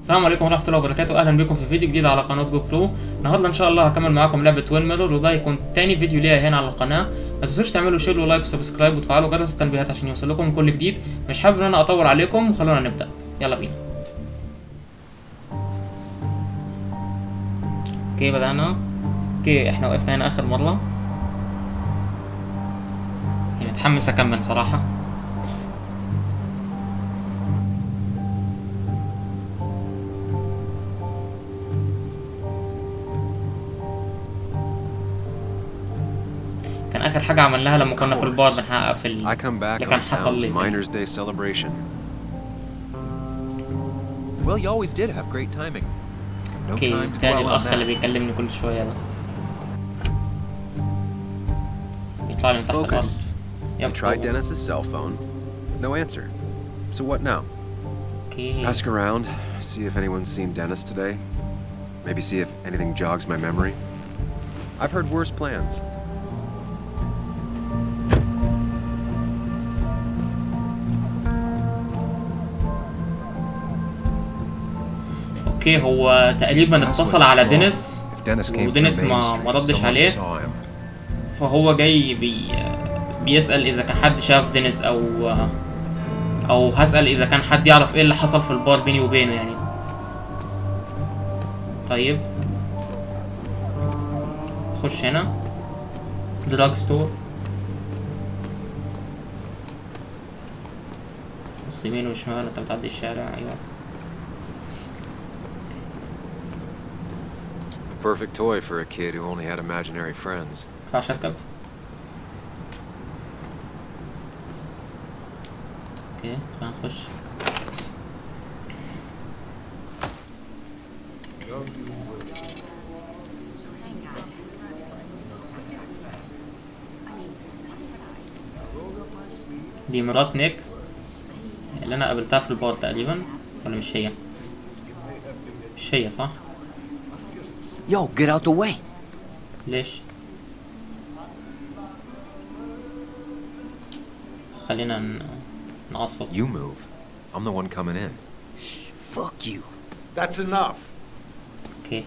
السلام عليكم ورحمة الله وبركاته. أهلا بكم في فيديو جديد على قناة جو برو. النهاردة إن شاء الله هكمل معاكم لعبة وين ميرور، وده يكون تاني فيديو ليا هنا على القناة. ما تنسوش تعملوا شير ولايك وسبسكرايب وتفعلوا جرس التنبيهات عشان يوصلكم كل جديد. مش حابب إن أنا أطول عليكم، وخلونا نبدأ. يلا بينا. اوكي بدأنا. اوكي احنا وقفنا هنا آخر مرة، يعني متحمس أكمل صراحة. كان آخر حاجة عملناها لما كنا في البار بنحقق في اللي كان حصل لي. Miners' Day celebration. Well, you always did have great timing. No اوكي time to تاني dwell on الأخ اللي that. بيكلمني كل شوية ده بيطلع لي من تحت الأرض. You tried Dennis's cell phone. No answer. So what now? اوكي Ask around, see if anyone's seen Dennis today. Maybe see if anything jogs my memory. I've heard worse plans. اوكي هو تقريبا اتصل على دينيس ودينيس ما ردش عليه، فهو جاي بيسأل اذا كان حد شاف دينيس او هسأل اذا كان حد يعرف ايه اللي حصل في البار بيني وبينه يعني. طيب خش هنا دراج ستور، بص يمين وشمال انت بتعدي الشارع. ايوه Perfect toy for a kid who only had imaginary friends. ينفعش اركب. اوكي خلينا نخش. دي مرات نيك اللي انا قابلتها في البار تقريبا، ولا مش هي؟ مش هي صح؟ Yo, get out the way. ليش؟ خلينا نعصب. You move. I'm the one coming in. Fuck you. That's enough. اوكي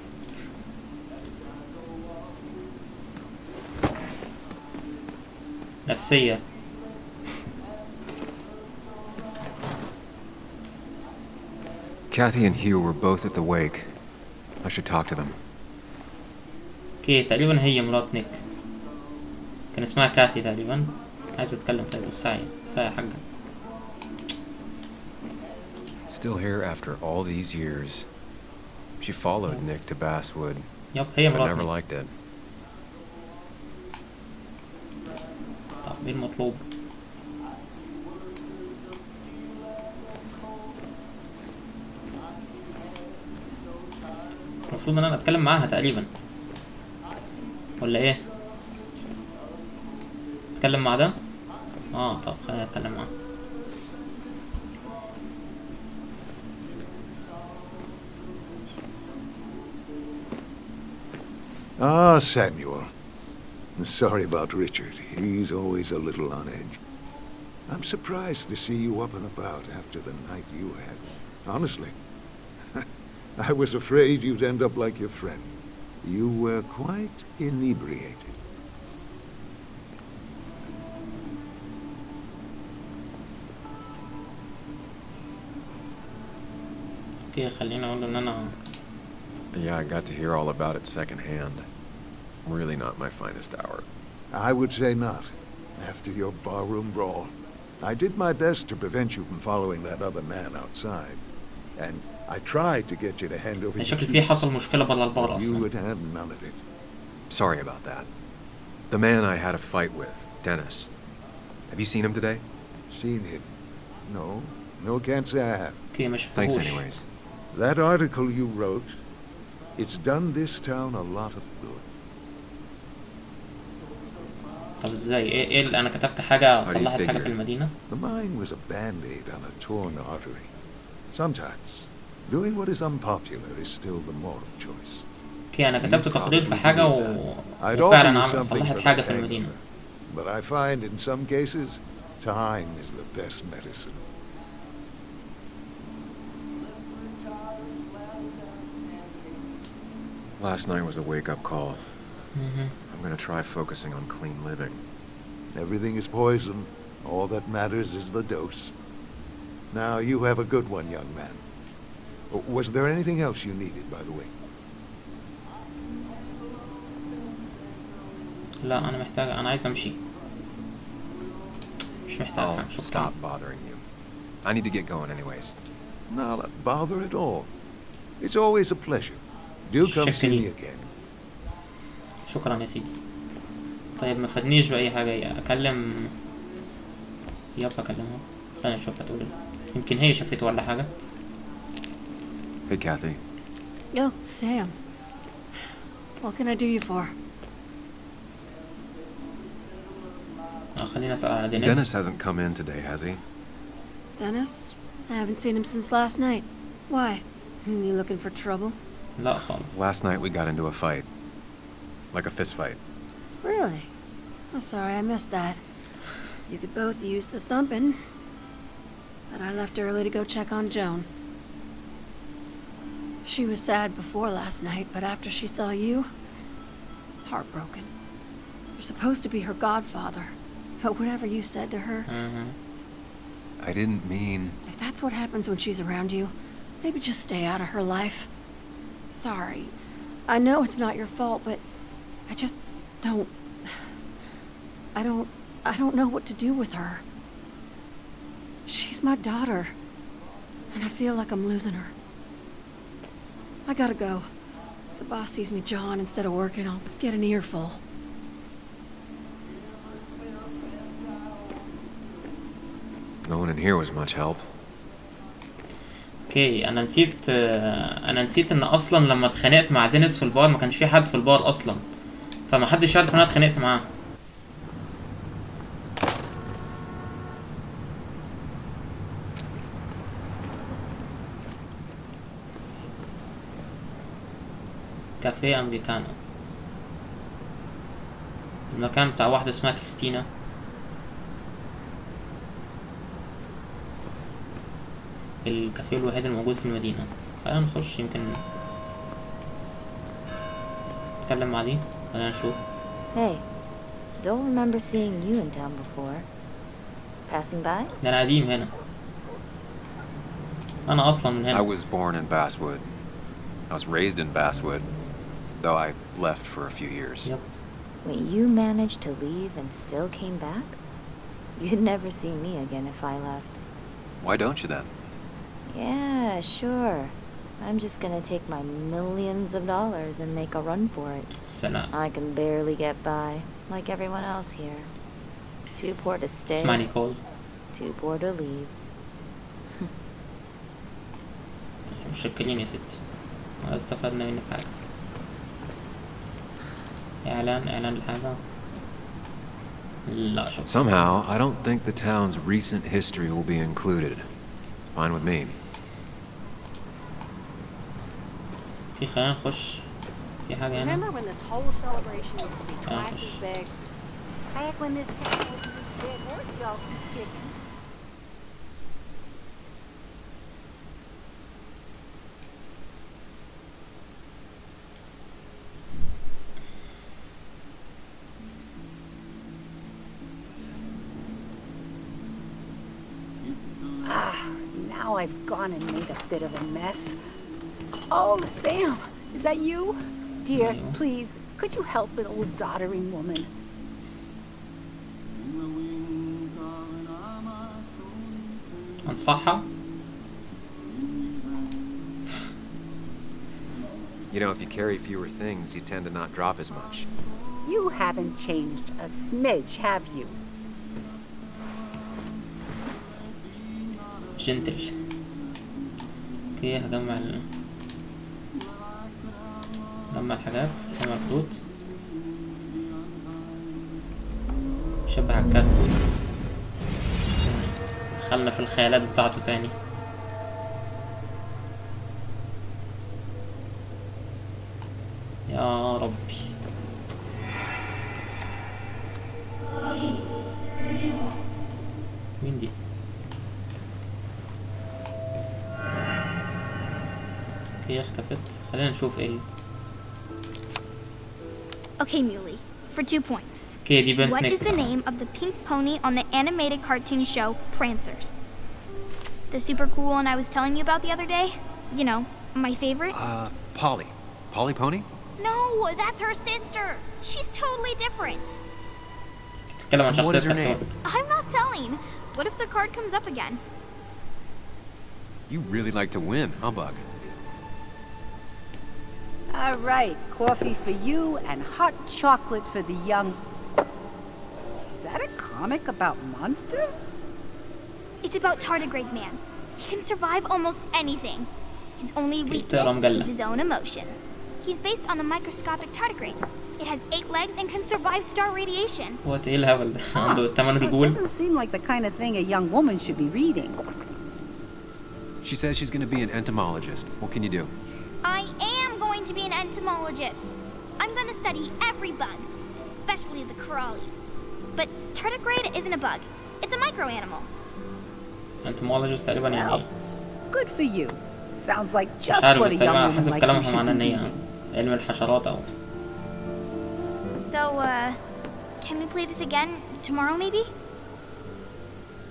نفسية. Kathy and Hugh were both at the wake. I should talk to them. اوكي تقريبا هي مرات نيك، كان اسمها كاثي تقريبا. عايز اتكلم. طيب ساعة حقا. Still here after all these years. She followed Nick to Basswood, يب هي but مرات never نيك. liked it. طب ايه المطلوب؟ المفروض ان انا اتكلم معاها تقريبا، ولا ايه؟ اتكلم مع ده؟ طب خلينا اتكلم معاه. Ah, Samuel. Sorry about Richard. He's always a little on edge. I'm surprised to see you up and about after the night you had. Honestly. I was afraid you'd end up like your friend. You were quite inebriated. اوكي خلينا اقول ان انا Yeah, I got to hear all about it secondhand. Really not my finest hour. I would say not. After your barroom brawl. I did my best to prevent you from following that other man outside. And I tried to get you to hand over your شكل في حصل مشكلة برا البار You اصلا. would have none of it. Sorry about that. The man I had a fight with, Dennis. Have you seen him today? Seen him? No. No, can't say I have. اوكي ما Thanks شفتهوش. anyways. That article you wrote, it's done this town a lot of good. طب ازاي؟ ايه اللي انا كتبت حاجة How do you صلحت حاجة في figure? المدينة؟ The mine was a band-aid on a torn artery. Sometimes, doing what is unpopular is still the moral choice. اوكي انا كتبت تقرير في حاجة I'd offer وفعلا you something صلحت for حاجة the في المدينة. hangover, but I find in some cases, time is the best medicine. Last night was a wake-up call. مهم. I'm gonna try focusing on clean living. Everything is poison. All that matters is the dose. Now, you have a good one, young man. Was there anything else you needed, by the way? لا انا محتاج، انا عايز امشي. مش محتاج I'll حاجة، شكرا. stop bothering you. I need to get going anyways. Not a bother at all. It's always a pleasure. Do come see me again. شكرا يا سيدي. طيب ما فادنيش بأي حاجة، اكلم. يلا اكلمها، خلينا نشوف هتقول ايه. يمكن هي شافته ولا حاجة. Hey, Kathy. Yo, Sam. What can I do you for? خلينا اسأل على دينيس. Dennis hasn't come in today, has he? Dennis? I haven't seen him since last night. Why? You looking for trouble? لا خالص. Last night we got into a fight. Like a fist fight. Really? I'm sorry I missed that. You could both use the thumping. But I left early to go check on Joan. She was sad before last night, but after she saw you, heartbroken. You're supposed to be her godfather, but whatever you said to her, I didn't mean... if that's what happens when she's around you, maybe just stay out of her life. Sorry. I know it's not your fault, but I just don't... I don't know what to do with her. She's my daughter, and I feel like I'm losing her. I gotta go. If the boss sees me jawing instead of working, I'll get an earful. No one in here was much help. اوكي انا نسيت ان اصلا لما اتخانقت مع دينيس في البار ما كانش في حد في البار اصلا، فما حدش يعرف ان انا اتخانقت معاه. كافيه امريكانا، المكان بتاع واحدة اسمها كريستينا. الكافيه الوحيد الموجود في المدينة. خلينا نخش، يمكن نتكلم مع دي. خلينا نشوف. Hey, don't remember seeing you in town before. Passing by? ده انا قديم هنا، انا اصلا من I هنا. was born in Basswood. I was raised in Basswood, though I left for a few years. Yep. Wait, you managed to leave and still came back? You'd never see me again if I left. Why don't you then? Yeah, sure. I'm just gonna take my millions of dollars and make a run for it. السلام. I can barely get by, like everyone else here. Too poor to stay, اسمها نيكول. too poor to leave. متشكرين يا ستي، ما استفدنا منك حاجة. إعلان الحاجة. لا شكرا. Somehow, I don't think the town's recent history will be included. Fine with me. في خلينا نخش في حاجة هنا. Remember when this whole celebration used to be twice as big? Back when this town wasn't just dead horse y'all keep kicking. Now I've gone and made a bit of a mess. Oh, Sam, is that you? Dear, No. please, could you help an old doddering woman? أنصحها. You know, if you carry fewer things, you tend to not drop as much. You haven't changed a smidge, have you? جنتل. اوكي هجمع جمع الحاجات، جمع الخطوط. شبه الكات. دخلنا في الخيالات بتاعته تاني. يا ربي. مين دي؟ اوكي اختفت. خلينا نشوف ايه. Okay, Muley, for 2 points. اوكي دي بنت What is the نكتة. name of the pink pony on the animated cartoon show Prancers? The super cool one I was telling you about the other day? You know, my favorite? Polly. Polly Pony? No, that's her sister. She's totally different. بتتكلم عن And what شخصية is her كرتون. name? I'm not telling. What if the card comes up again? You really like to win, huh, Bug? All right, coffee for you and hot chocolate for the young... Is that a comic about monsters? It's about Tardigrade Man. He can survive almost anything. His only تقرا weakness مجلة. is his own emotions. He's based on the microscopic tardigrades. It has 8 legs and can survive star radiation. وات ايه الهبل ده؟ عنده 8 It رجول. doesn't seem like the kind of thing a young woman should be reading. She says she's gonna be an entomologist. What can you do? I am going to be an entomologist. I'm going to study every bug, especially the crawlies. But tardigrade isn't a bug. It's a microanimal. انتمولوجيست تقريبا يعني Well, ايه؟ good for you. Sounds like مش just عارف what a بس young تقريبا woman حسب like you كلامهم should عن be ان هي reading. علم الحشرات او So, can we play this again tomorrow maybe?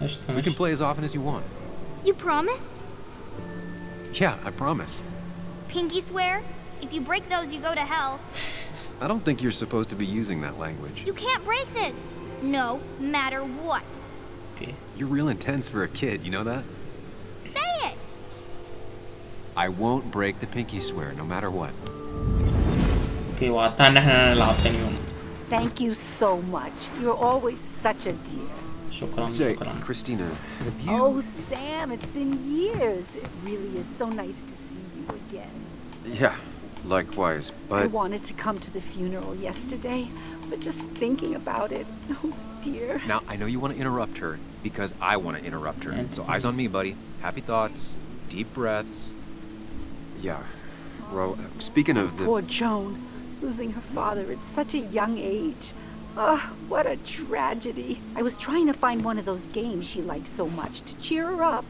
قشطة We can ماشي. play as often as you want. You promise? Yeah, I promise. Pinky swear? If you break those, you go to hell. I don't think you're supposed to be using that language. You can't break this. No matter what. اوكي. You're real intense for a kid, you know that? Say it. I won't break the pinky swear, no matter what. اوكي وعدتها ان احنا نلعب تاني يوم. Thank you so much. You're always such a dear. شكرا Say, شكرا. Christina, have you... Oh, Sam, it's been years. It really is so nice to see you again. Yeah, likewise, I but... wanted to come to the funeral yesterday, but just thinking about it, oh dear. Now, I know you want to interrupt her, because I want to interrupt her. So eyes on me, buddy. Happy thoughts, deep breaths. Yeah, well, speaking of the... Poor Joan, losing her father at such a young age. Ah, what a tragedy. I was trying to find one of those games she likes so much to cheer her up.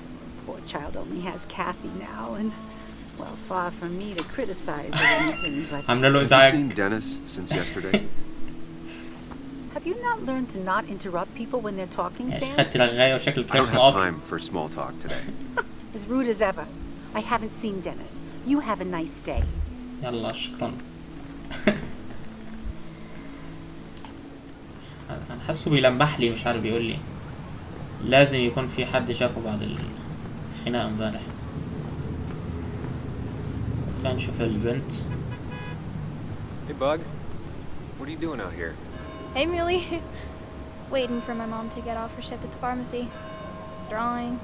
Poor child only has Kathy now, and, well, far from me to criticize or anything, but... عامله له Have you ازعاج. seen Dennis since yesterday? Have you not learned to not interrupt people when they're talking, ماشي Sam? خدت رغاية وشكل I don't كده have مقص. time for small talk today. As rude as ever. I haven't seen Dennis. You have a nice day. يلا شكرا. انا حاسه بيلمح لي مش عارف بيقول لي لازم يكون في حد شافه بعد الخناقة امبارح. خلينا نشوف البنت. Hey, Bug. What are you doing out here? Hey, Muley. Waiting for my mom to get off her shift at the pharmacy. Drawing.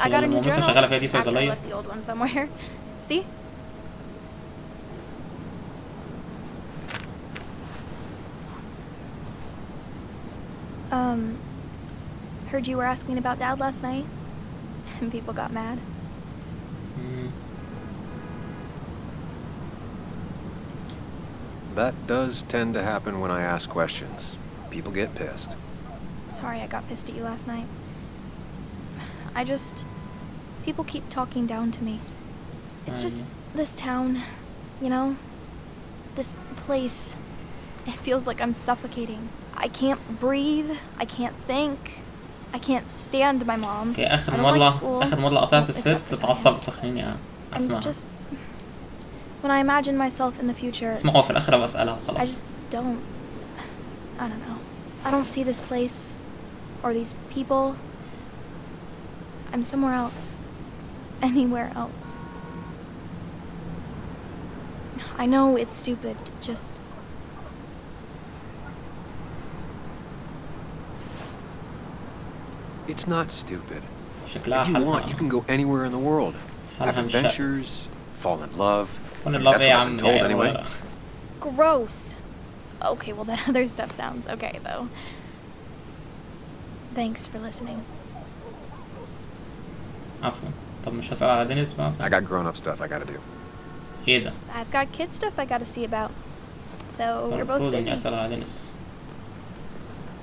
I got a new مامتها journal شغالة فيها دي after I صيدلية. left the old one somewhere. See? Heard you were asking about Dad last night, and people got mad. مم. That does tend to happen when I ask questions. People get pissed. Sorry I got pissed at you last night. People keep talking down to me. It's just this town, you know? This place. It feels like I'm suffocating. I can't breathe. I can't think. I can't stand my mom. اوكي I اخر don't like مرة school. اخر مرة قطعت Well, الست except for اتعصبت science. فخليني I'm اسمعها. just... When I imagine myself in the future, اسمعوا في الاخر بسألها I وخلاص. just don't... I don't know. I don't see this place. Or these people. I'm somewhere else. Anywhere else. I know it's stupid, just... It's not stupid. شكلها If you want, you حالها can go anywhere in the world. Have حالها مش adventures, fall in love. وانا That's love what ايه يا I've عم been دي told عيال anyway. صغيرة. Gross. Okay, well that other stuff sounds okay, though. Thanks for listening. عفوا. طب مش هسأل على دينيس بقى؟ I got grown-up stuff I gotta do. ايه ده؟ I've got kid stuff I gotta see about. So, we're both المفروض اني busy. اسأل على دينيس.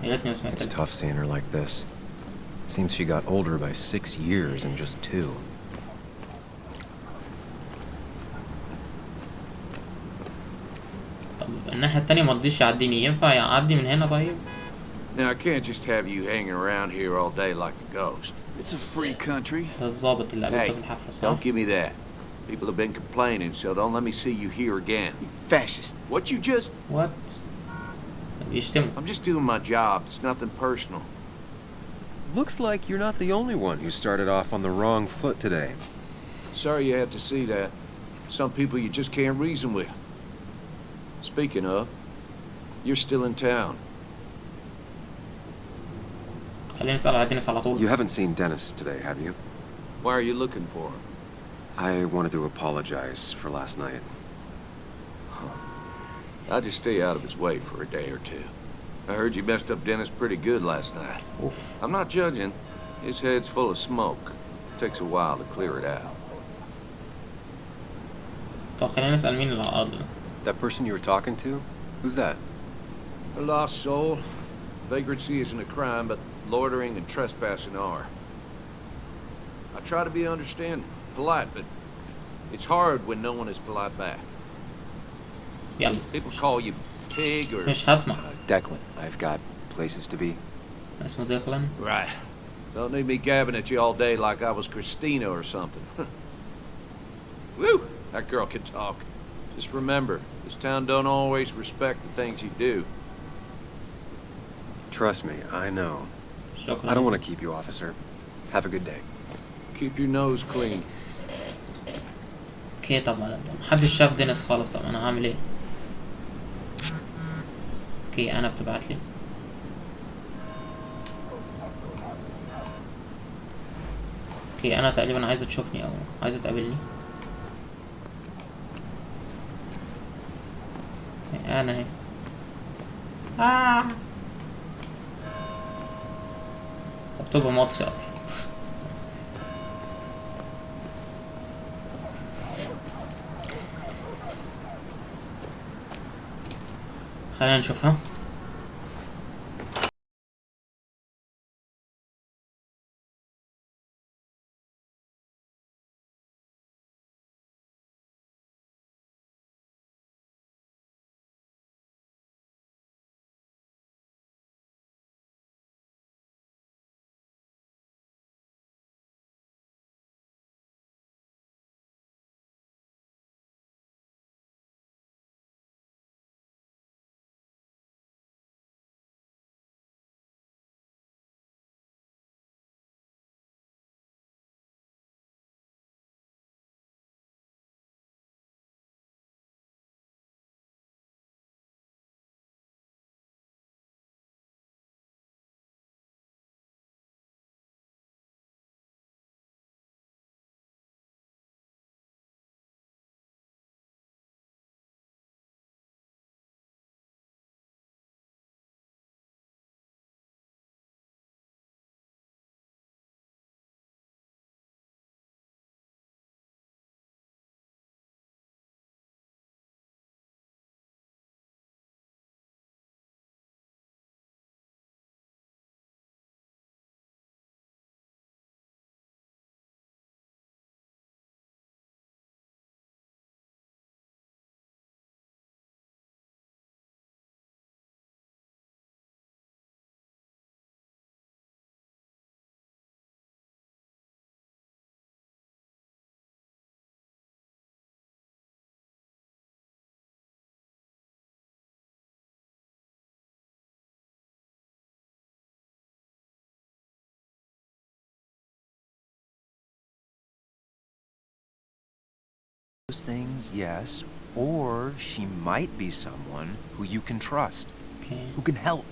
يا ريتني ما سمعت It's لك. tough seeing her like this. Seems she got older by 6 years in just 2. طب الناحية التانية مرضيش يعديني، ينفع يعدي من هنا طيب؟ Now, I can't just have you hanging around here all day like a ghost. It's a free country. ده الظابط اللي قابلته Hey, في الحفلة صح؟ don't give me that. People have been complaining, so don't let me see you here again. Fascist. What you just... وات؟ بيشتموا. I'm just doing my job. It's nothing personal. Looks like you're not the only one who started off on the wrong foot today. Sorry you had to see that. Some people you just can't reason with. Speaking of, you're still in town. خلينا نسأل على دينيس على طول. You haven't seen Dennis today, have you? Why are you looking for him? I wanted to apologize for last night. I'll just stay out of his way for a day or two. I heard you messed up Dennis pretty good last night. اوف. I'm not judging. His head's full of smoke. Takes a while to clear it out. طب خلينا نسأل مين اللي عقد. That person you were talking to? Who's that? A lost soul. Vagrancy isn't a crime, but loitering and trespassing are. I try to be understanding, polite, but it's hard when no one is polite back. يلا. People call you pig or... مش هسمع. Declan. I've got places to be. اسمه ديكلان. Right. Don't need me gabbing at you all day like I was Christina or something. Woo! That girl can talk. Just remember, this town don't always respect the things you do. Trust me, I know. شكرا. I don't want to keep you, officer. Have a good day. Keep your nose clean. اوكي طب محدش شاف دينيس خالص، طب انا هعمل ايه؟ اوكي انا بتبعتلي. اوكي انا تقريبا عايزة تشوفني او عايزة تقابلني. انا اهي. مكتوبة مطفي اصلا. خلينا نشوفها. Those things, yes. Or she might be someone who you can trust, who can help.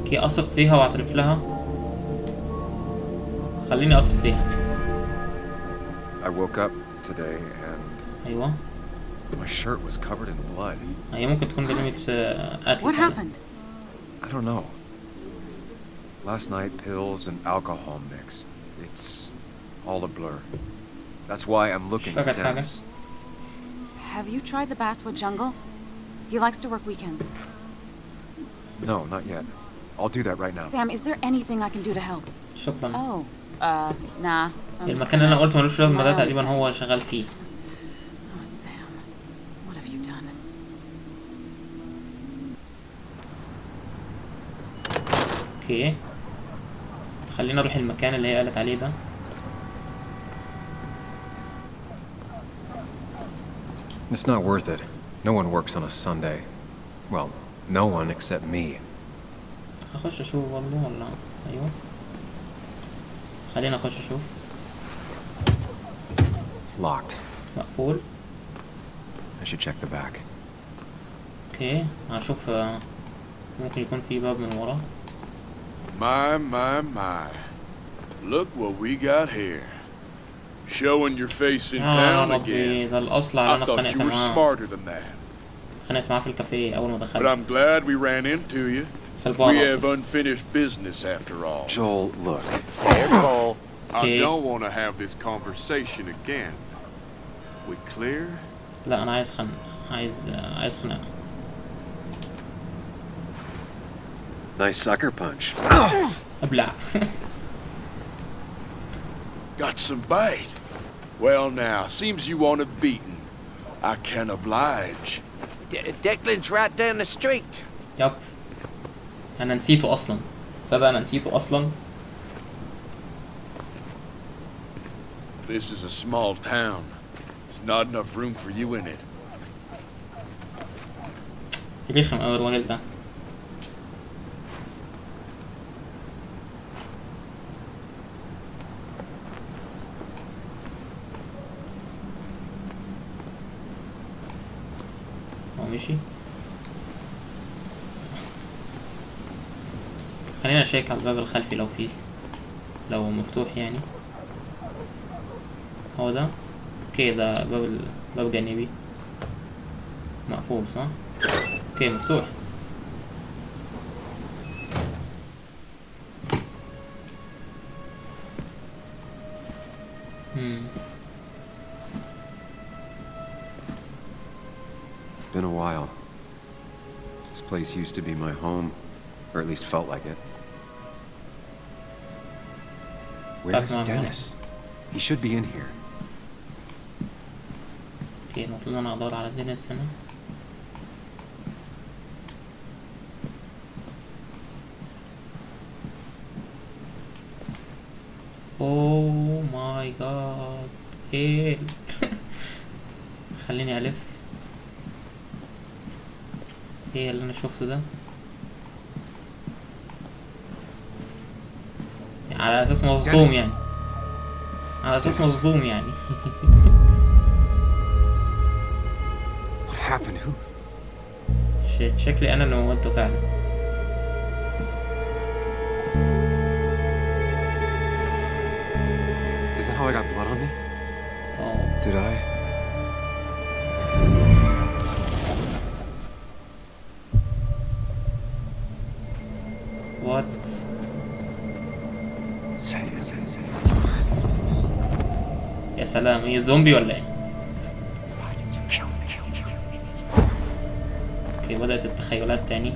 كي أثق فيها وأعترف لها. خليني أثق فيها. I woke up today and أيوة. my shirt was covered in blood. هي ممكن تكون جريمة قتل. What happened? I don't know. Last night, pills and alcohol mixed. It's all a blur. That's why I'm looking for Dennis. Have you tried the Basswood Jungle? He likes to work weekends. No, not yet. I'll do that right now. Sam, is there anything I can do to help? شكرا. Oh, nah. المكان اللي أنا قلت ملوش لازمة ده تقريبا هو شغال فيه. اوكي، خلينا نروح المكان اللي هي قالت عليه ده. It's not worth it. No one works on a Sunday. Well, no one except me. هخش اشوف برضه ولا؟ ايوه، خلينا اخش اشوف. Locked. مقفول. I should check the back. اوكي، هشوف ممكن يكون في باب من ورا. My. Look what we got here. Showing your face in town again. ده الأصل على أنا I thought اتخانقت you were معاه. smarter than that. اتخانقت معاه في الكافيه أول ما But I'm دخلت. glad we ran into you. في البار We have أقصد. unfinished business after all. Joel, look. Careful. I Okay. don't want to have this conversation again. We clear? لا أنا عايز عايز خناقة. Nice sucker punch. أبلع. Got some bite. Well now, seems you want it beaten. I can oblige. Declan's right down the street. يب. أنا نسيته أصلا. تصدق أنا نسيته أصلا. This is a small town. There's not enough room for you in it. رخم أوي الراجل ده. هو مشي. خلينا نشيك على الباب الخلفي لو مفتوح يعني. هو ده. اوكي، ده باب جانبي مقفول صح؟ اوكي مفتوح. Been a while. This place used to be my home, or at least felt like it. Where's Dennis? He should be in here. اوكي، المفروض انا ادور على دينيس هنا. اوه ماي جاد، ايه. خليني الف. ايه اللي انا شفته ده؟ على اساس مصدوم يعني. على اساس مصدوم يعني. What happened? Who? شكلي انا اللي موتته فعلا. Is that how I got blood on me? Oh. Did I? What? يا سلام، هي زومبي ولا ايه؟ اوكي، بدأت التخيلات تاني.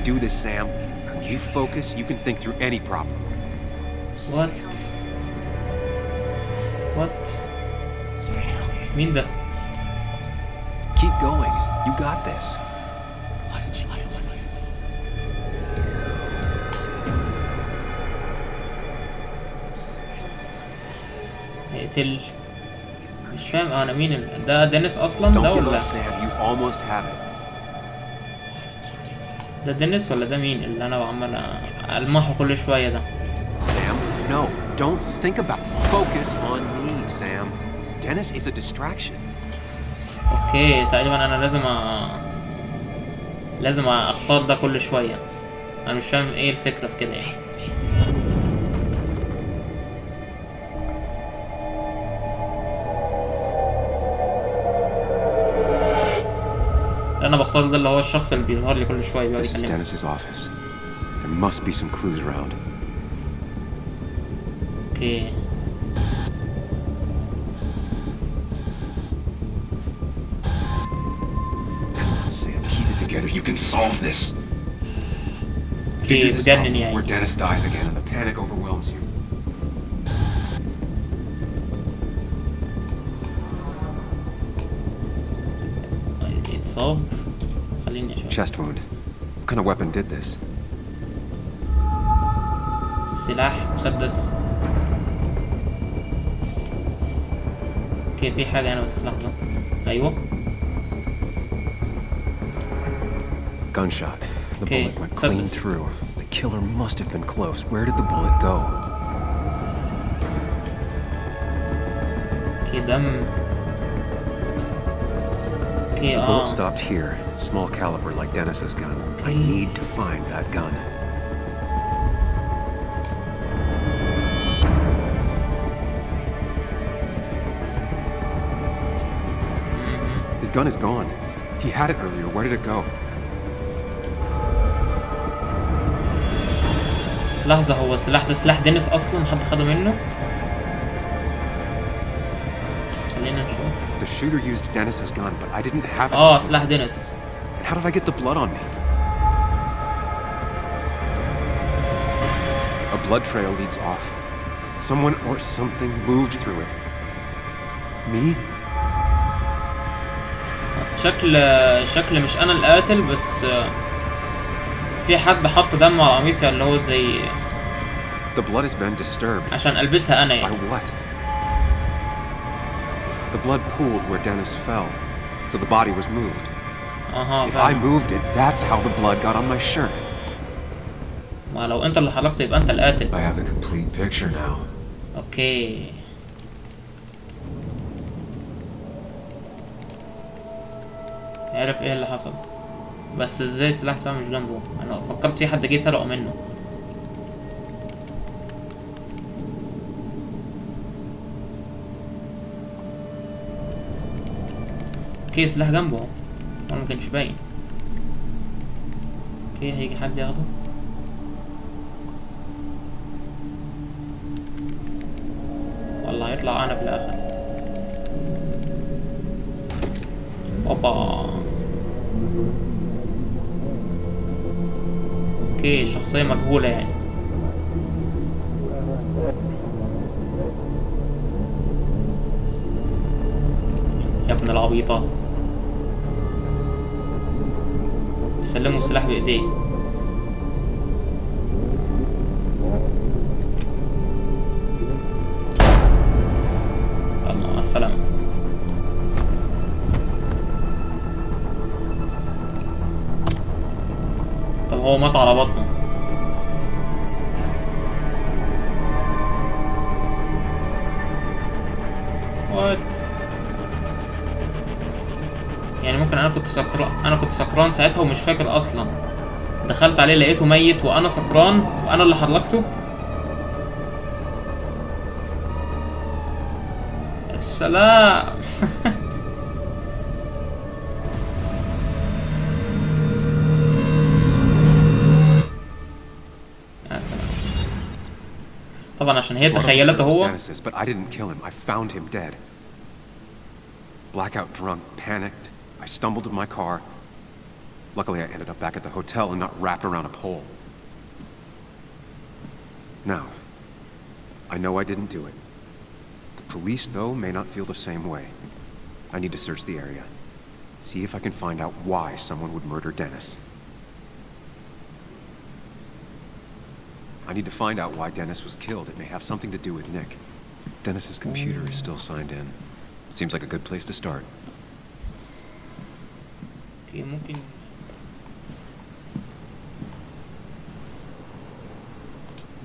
Do this, Sam. When you focus, you can think through any problem. What? مين ده؟ Keep going. You got this. اقتل. مش فاهم انا مين ده دينيس اصلا ده Don't give ولا؟ up, Sam. You almost have it. ده دينيس ولا ده مين اللي انا عمال المحه كل شويه ده؟ Sam, no. Don't think about it. Focus on me, Sam. Dennis is a distraction. اوكي، تقريبا انا لازم اختار ده كل شويه. انا مش فاهم ايه الفكره في كده يعني. انا بختار ده اللي هو الشخص اللي بيظهر لي كل شويه بيقعد This is يكلمني. Dennis's office. There must be some clues around. اوكي. Sam, keep it together. together, you can solve this. اوكي Figure this out بجنن before يعني. Dennis dies again and the panic overwhelms you. اتصاب. خليني اشوف. Chest wound. What kind of weapon did this? سلاح مسدس. اوكي في حاجة هنا بس لحظة. ايوه. Gunshot. The Okay, bullet went clean مسدس. through. The killer must have been close. Where did the bullet go? اوكي دم. اوكي The bullet stopped here. Small caliber like Dennis's gun. I need to find that gun. His gun is gone. He had it earlier. Where did it go? لحظة، هو السلاح ده سلاح دينيس أصلا حد خده منه؟ خلينا نشوف. The shooter used Dennis's gun, but I didn't have it. سلاح دينيس. And how did I get the blood on me? A blood trail leads off. Someone or something moved through it. Me? شكل مش أنا القاتل، بس في حد حط دم على قميصي اللي هو زي. The blood has been disturbed. عشان ألبسها أنا By يعني. what? The blood pooled where Dennis fell, so the body was moved. If I moved it, that's how the blood got on my shirt. ما لو أنت اللي حركته يبقى أنت القاتل. I have the complete picture now. أوكي. عرف إيه اللي حصل، بس إزاي السلاح بتاعه مش جنبه؟ أنا فكرت في حد جه سرقه منه. اوكي سلاح جنبه اهو، هو مكانش باين. اوكي هيجي حد ياخده. والله هيطلع انا في الاخر. اوبا. اوكي شخصية مجهولة يعني. يا ابن العبيطة، بيسلموا السلاح بإيديه. الله مع السلامة. طب هو مات على بطنه. وات يعني ممكن انا كنت سكران ساعتها ومش فاكر اصلا. دخلت عليه لقيته ميت وانا سكران وانا اللي حركته. السلام. يا سلام. طبعا عشان هي تخيلته هو. But I didn't kill him. I found him dead. Blackout drunk, panicked. I stumbled to my car. Luckily, I ended up back at the hotel and not wrapped around a pole. Now, I know I didn't do it. The police, though, may not feel the same way. I need to search the area. See if I can find out why someone would murder Dennis. I need to find out why Dennis was killed. It may have something to do with Nick. Dennis's computer is still signed in. Seems like a good place to start. Okay, ممكن.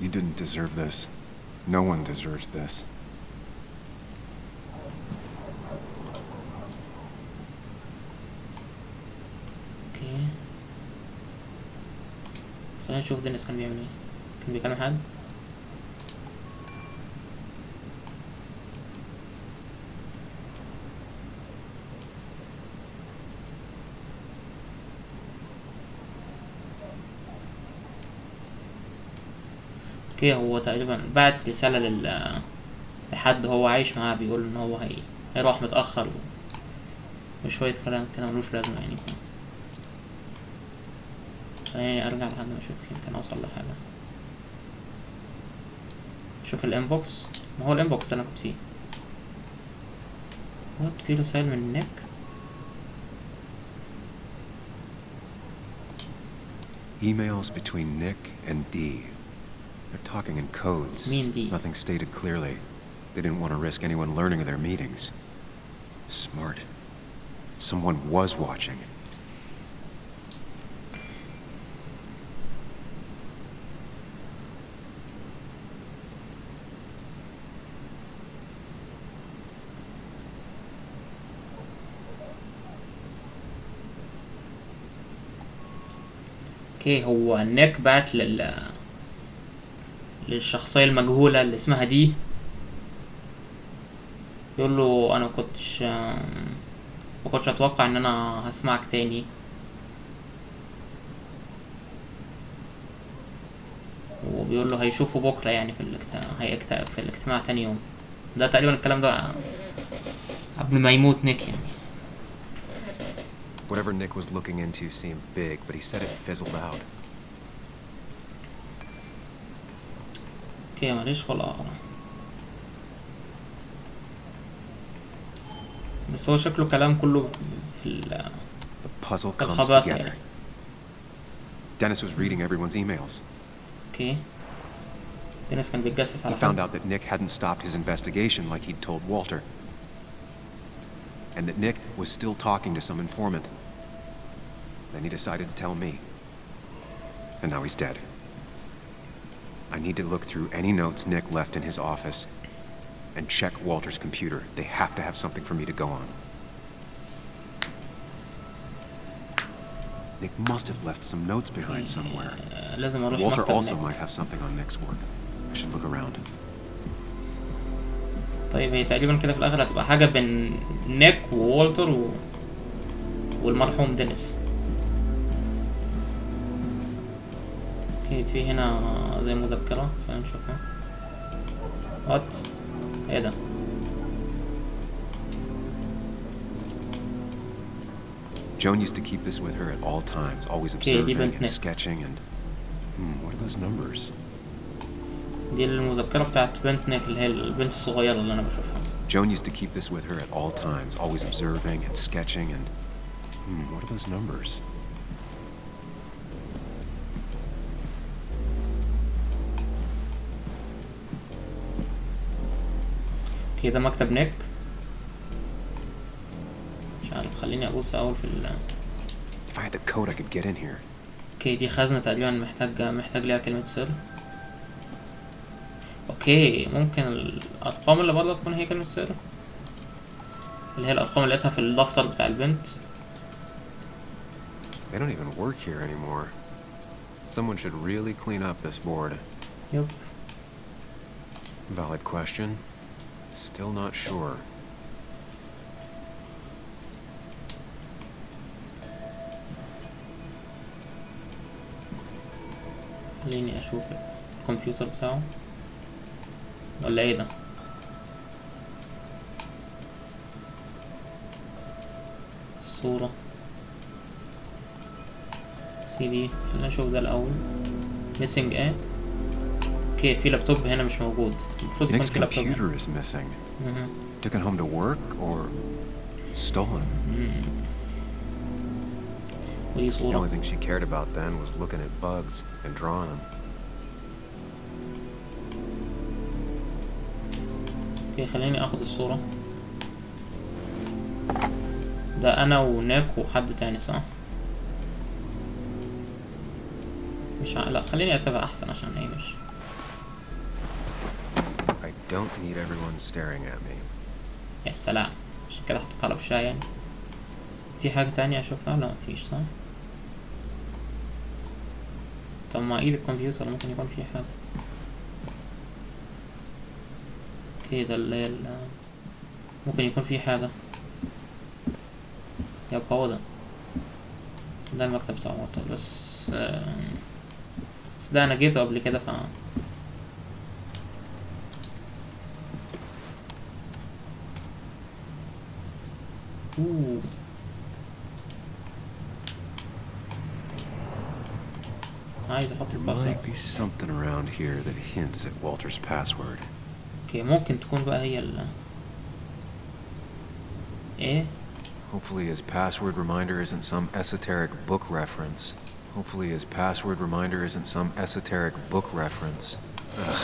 You didn't deserve this. No one deserves this. Okay. خلينا نشوف دينيس كان بيعمل ايه. كان بيكلم حد. اوكي هو تقريبا بعت رسالة لحد هو عايش معاه، بيقول ان هو هيروح متأخر وشوية كلام كده ملوش لازمة يعني. خليني ارجع لحد ما اشوف يمكن اوصل لحاجة. شوف الانبوكس، ما هو الانبوكس اللي انا كنت فيه. وات، في رسائل من نيك. Emails between Nick and Dee. They're talking in codes. مين دي؟ Nothing stated clearly. They didn't want to risk anyone learning of their meetings. Smart. Someone was watching. اوكي، هو نيك بعت للشخصية المجهولة اللي اسمها دي، يقول له انا ما كنتش اتوقع ان انا هسمعك تاني، وبيقول له هيشوفوا بكرة يعني في الاجتماع تاني يوم. ده تقريبا الكلام ده قبل ما يموت نيك يعني. Whatever Nick was looking into seemed big, but he said it fizzled out. اوكي، ماليش خلق اقرا، بس هو شكله كلام كله في The puzzle comes الخباثة together. يعني. Dennis was reading everyone's emails. اوكي، دينيس كان بيتجسس He على found حد. out that Nick hadn't stopped his investigation like he'd told Walter. And that Nick was still talking to some informant. Then he decided to tell me. And now he's dead. I need to look through any notes Nick left in his office and check Walter's computer. They have to have something for me to go on. Nick must have left some notes behind somewhere. لازم اروح Walter مكتب also نيك. might have something on Nick's work. I should look around. طيب، هي تقريبا كده في الاخر هتبقى حاجة بين نيك وولتر والمرحوم دينيس. اوكي، في هنا زي مذكرة، خلينا نشوفها. وات، ايه ده؟ Joan used to keep this with her at all times, always Okay, die observing bent and Nick. sketching and... what are those numbers? دي المذكرة بتاعت بنت نيك، اللي هي البنت الصغيرة اللي انا بشوفها. Joan used to keep this with her at all times, always observing and sketching and... what are those numbers? اوكي، ده مكتب نيك. مش عارف، خليني ابص اول في If I had the code, I could get in here. اوكي، دي خزنة تقريبا محتاج ليها كلمة سر. اوكي، ممكن الارقام اللي برضه تكون هي كلمة سر، اللي هي الارقام اللي لقيتها في الدفتر بتاع البنت. They don't even work here anymore. Someone should really clean up this board. يب. Valid question. Still not sure. خليني اشوف الكمبيوتر بتاعه، ولا ايه ده؟ الصورة CD، خلينا نشوف ده الاول. missing ايه؟ اوكي، في لابتوب هنا مش موجود، المفروض يكون Nick's في لابتوب هنا. computer is missing. Took it home to work or stolen. ودي The صورة. only thing she cared about then was looking at bugs and drawing them. اوكي، خليني اخد الصورة. ده انا ونيك وحد تاني، صح؟ لا، خليني اسيبها احسن عشان هي مش... I don't need everyone staring at me. يا سلام، عشان كده حطيت على وشها يعني. في حاجة تانية اشوفها؟ لا، مفيش، صح؟ طب مع ايد الكمبيوتر ممكن يكون في حاجة. اوكي، ده اللي هي ممكن يكون في حاجة. يبقى هو ده المكتب بتاع وولتر. بس ده انا جيته قبل كده عايز احط There الباسورد. might be something around here that hints at Walter's password. اوكي ممكن تكون بقى هي ايه. Hopefully his password reminder isn't some esoteric book reference. Hopefully his password reminder isn't some esoteric book reference. Ugh.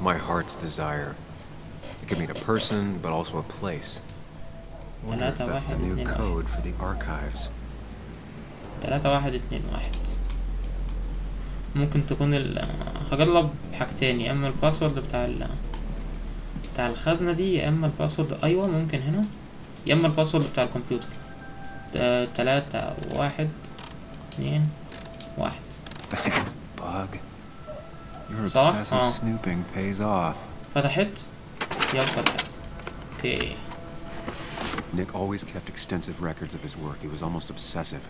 My heart's desire. It could mean a person, but also a place. I wonder if that's the new code for the archives. 3121. ممكن تكون هجرب حاجتين، يا اما الباسورد بتاع الخزنة دي، يا اما الباسورد ايوه ممكن هنا، يا اما الباسورد بتاع الكمبيوتر. 3-1-2-1. Thanks, bug. Your صح؟ obsessive snooping pays off. فتحت. يلا فتحت. اوكي. Nick always kept extensive records of his work. He was almost obsessive.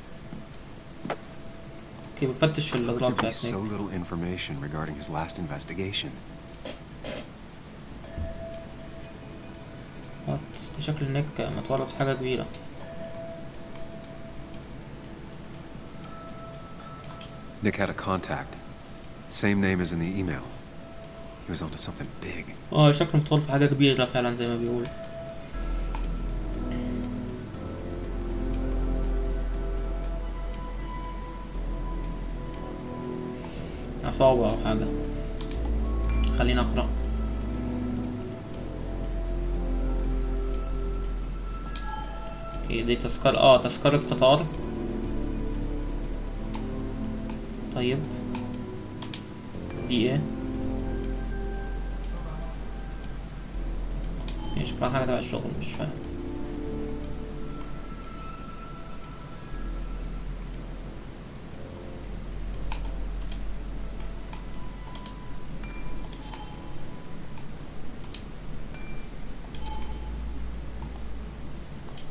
اوكي بفتش في How الاضرار could there be بتاعت so نيك. little information regarding his last investigation? ده شكل نيك متورط في حاجة كبيرة. Nick had a contact. Same name as in the email. He was onto something big. شكله متورط في حاجة كبيرة فعلا زي ما بيقول. عصابة أو حاجة. خلينا أقرأ. دي تذكرة تذكرة قطار. طيب دي ايه؟ هي شكلها حاجة تبع الشغل، مش فاهم.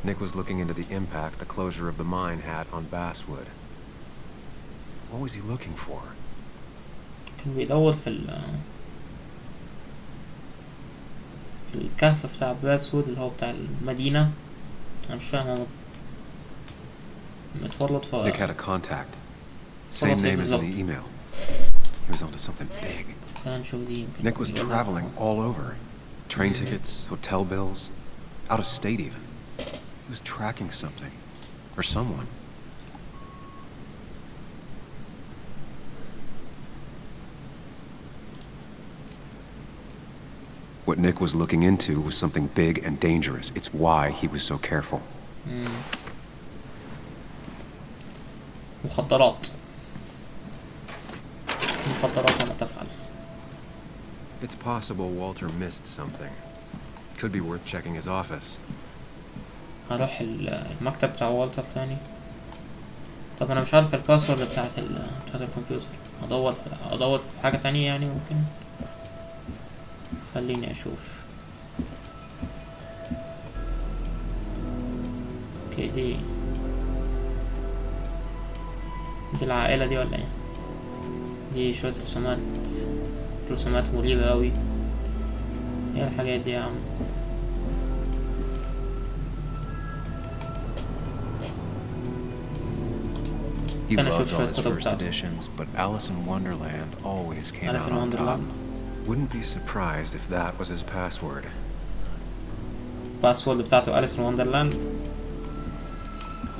Nick was looking into the impact the closure of the mine had on Basswood. What was he looking for? كان بيدور في الكهف بتاع باسود اللي هو بتاع المدينة. أنا مش فاهم، هو متورط في. Nick had a contact. Same name as in the email. He was onto something big. Nick was traveling all over. Train tickets, hotel bills, out of state even. He was tracking something. Or someone. What Nick was looking into was something big and dangerous. It's why he was so careful. مخدرات وما تفعل. It's possible Walter missed something. Could be worth checking his office. هروح المكتب بتاع والتر تاني. طب انا مش عارف الباسورد بتاعت الكمبيوتر. ادور في حاجة تانية يعني ممكن. خليني اشوف. اوكي دي العائلة دي ولا ايه؟ دي شوية رسومات مريبة اوي. ايه الحاجات دي يا عم؟ He loved all his first editions, but Alice in Wonderland always came out on top. Wouldn't be surprised if that was his password. الباسورد بتاعته أليس in Wonderland.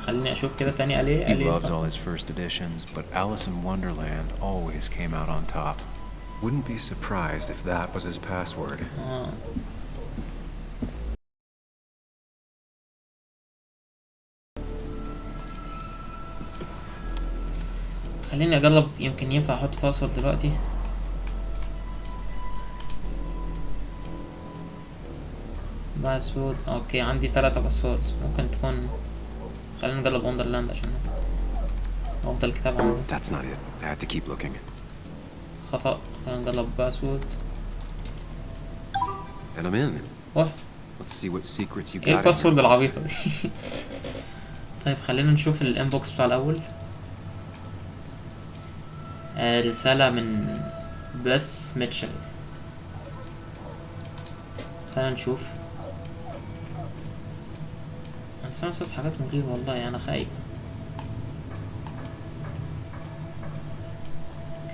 خليني أشوف كده تاني عليه. He loved all his first editions, but Alice in Wonderland always came out on top. Wouldn't be surprised if that was his password. خليني أجرب، يمكن ينفع أحط باسورد دلوقتي. باسورد اوكي، عندي 3 باسورد. ممكن تكون، خلينا نجرب وندرلاند عشان افضل الكتاب عندي. That's not it. I have to keep looking. خطأ. خلينا نجرب باسورد. And I'm in. واه. Let's see what secrets you got. ايه الباسورد العبيطة دي؟ طيب خلينا نشوف الانبوكس بتاع الأول. رسالة من بس ميتشل. خلينا نشوف. انا سامع صوت حاجات مغربة والله، انا خايف.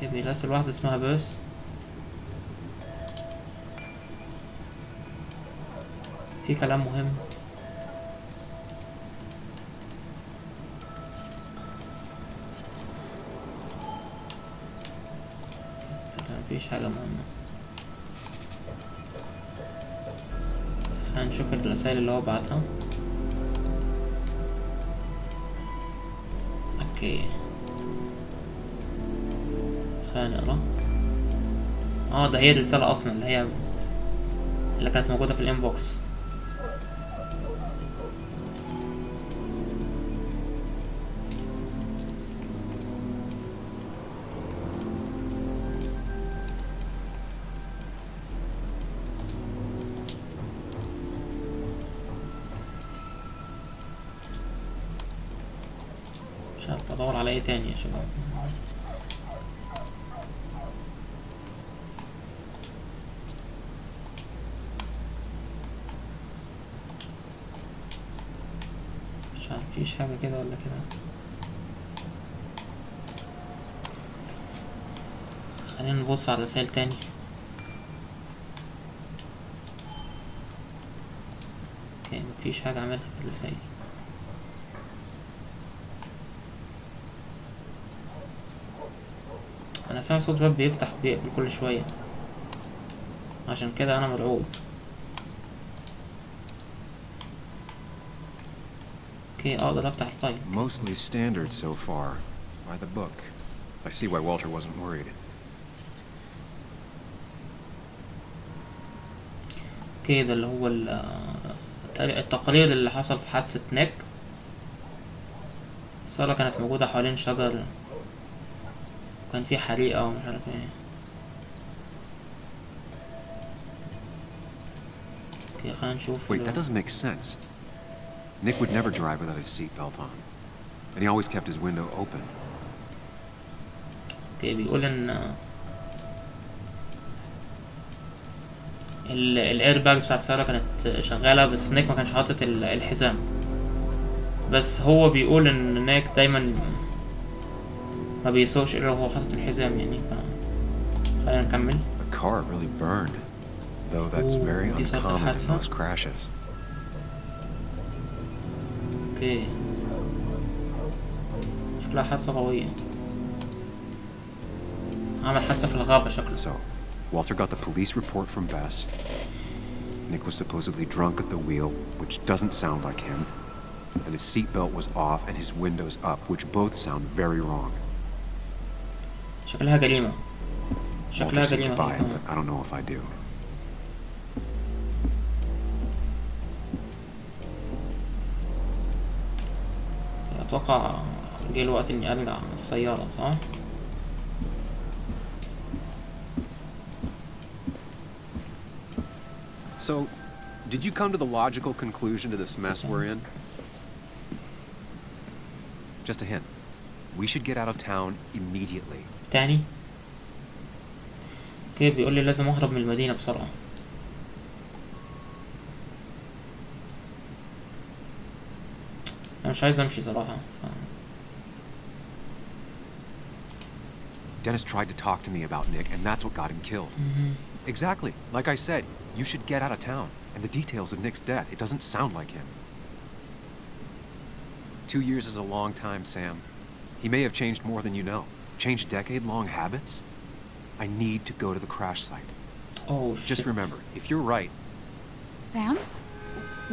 اوكي بيراسل واحدة اسمها بيرس. في كلام مهم. مفيش حاجة مهمة. هنشوف الرسائل اللي هو بعتها. اوكي خلينا نقرا. ده هي الرسالة اصلا اللي كانت موجودة في الانبوكس. مش عارف ادور على ايه تاني يا شباب. مش عارف فيش حاجة كده ولا كده. خلينا نبص على رسائل تاني. اوكي مفيش حاجة اعملها في الرسائل. انا سامع صوت باب بيفتح وبيقفل كل شوية، عشان كده انا مرعوب. اوكي اقدر افتح الفايل. Mostly standard so far. By the book. I see why Walter wasn't worried. اوكي ده اللي هو التقرير اللي حصل في حادثة نيك. الصالة كانت موجودة حوالين شجر، وكان في حريقة ومش عارف ايه. اوكي خلينا نشوف. Wait, that doesn't make sense. Nick would never drive without his seatbelt on. And he always kept his window open. اوكي بيقول ان الاير باجز بتاعت السيارة كانت شغالة، بس نيك ما كانش حاطط الحزام. بس هو بيقول ان نيك دايما ما بيسوقش الا وهو حاطط الحزام يعني. خلينا نكمل. The car really burned, though that's very دي صارت uncommon in الحادثة. most crashes. اوكي شكلها حادثة قوية. عمل حادثة في الغابة شكله. So, Walter got the police report from Bess. Nick was supposedly drunk at the wheel, which doesn't sound like him. And his seatbelt was off and his windows up, which both sound very wrong. شكلها جريمة. Walter شكلها seemed to جريمة. buy it, but I don't know if I do. اتوقع جه الوقت اني ارجع السيارة صح؟ So, did you come to the logical conclusion to this mess we're in? Just a hint. We should get out of town immediately. تاني. اوكي بيقول لي لازم اهرب من المدينة بسرعة. انا مش عايز امشي صراحة. Dennis tried to talk to me about Nick, and that's what got him killed. Exactly. Like I said, you should get out of town. And the details of Nick's death, it doesn't sound like him. 2 years is a long time, Sam. He may have changed more than you know. Changed decade-long habits? I need to go to the crash site. Oh, shit. Just remember, if you're right... Sam?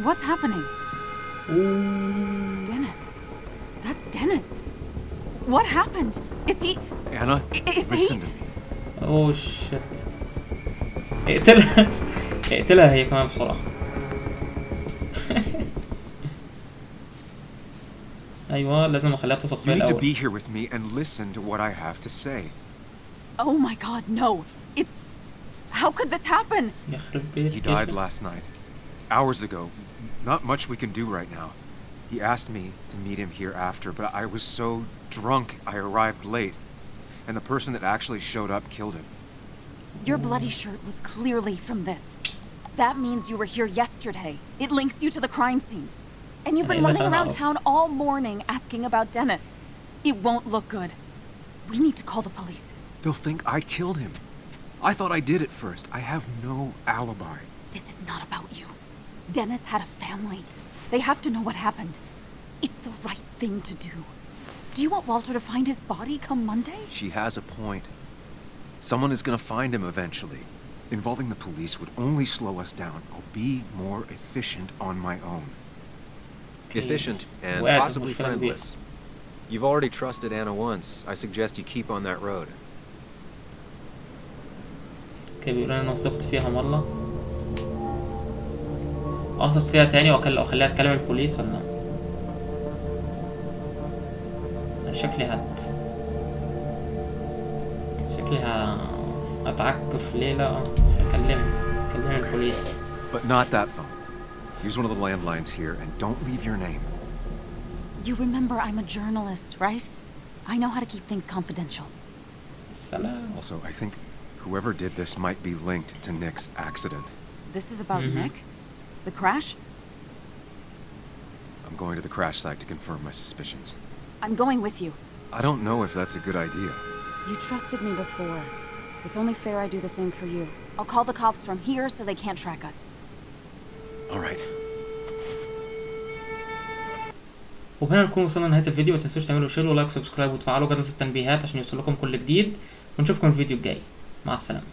What's happening? Ooh. Dennis. That's Dennis. What happened? Is he... Anna, Is listen he... to me. Oh shit. اقتلها. اقتلها هي كمان بسرعة. ايوه لازم اخليها تثق You فيا need to الاول. be here with me and listen to what I have to say. Oh my god, no. It's... How could this happen? يخرب بيت He كده. died last night. Hours ago. Not much we can do right now. He asked me to meet him here after, but I was so drunk I arrived late. And the person that actually showed up killed him. Your bloody shirt was clearly from this. That means you were here yesterday. It links you to the crime scene. And you've been running around town all morning asking about Dennis. It won't look good. We need to call the police. They'll think I killed him. I thought I did at first. I have no alibi. This is not about you. Dennis had a family. They have to know what happened. It's the right thing to do. Do you want Walter to find his body come Monday? She has a point. Someone is gonna find him eventually. Involving the police would only slow us down. I'll be more efficient on my own. Efficient and وقعت في possibly مشكلة كبيرة. friendless. You've already trusted Anna once. I suggest you keep on that road. اوكي بيقول انا وثقت فيها مرة، اثق فيها تاني واخليها تكلم البوليس ولا لا؟ انا شكلي هتعكف ليلة. كلم البوليس. But not that phone. Use one of the landlines here and don't leave your name. You remember I'm a journalist, right? I know how to keep things confidential. السلام. Also, I think whoever did this might be linked to Nick's accident. This is about Nick? The crash? I'm going to the crash site to confirm my suspicions. I'm going with you. I don't know if that's a good idea. You trusted me before. It's only fair I do the same for you. I'll call the cops from here so they can't track us. All right. وبهنا نكون وصلنا لنهاية الفيديو. متنسوش تعملوا شير ولايك وسبسكرايب وتفعلوا جرس التنبيهات عشان يوصلكم كل جديد، ونشوفكم الفيديو الجاي. مع السلامة.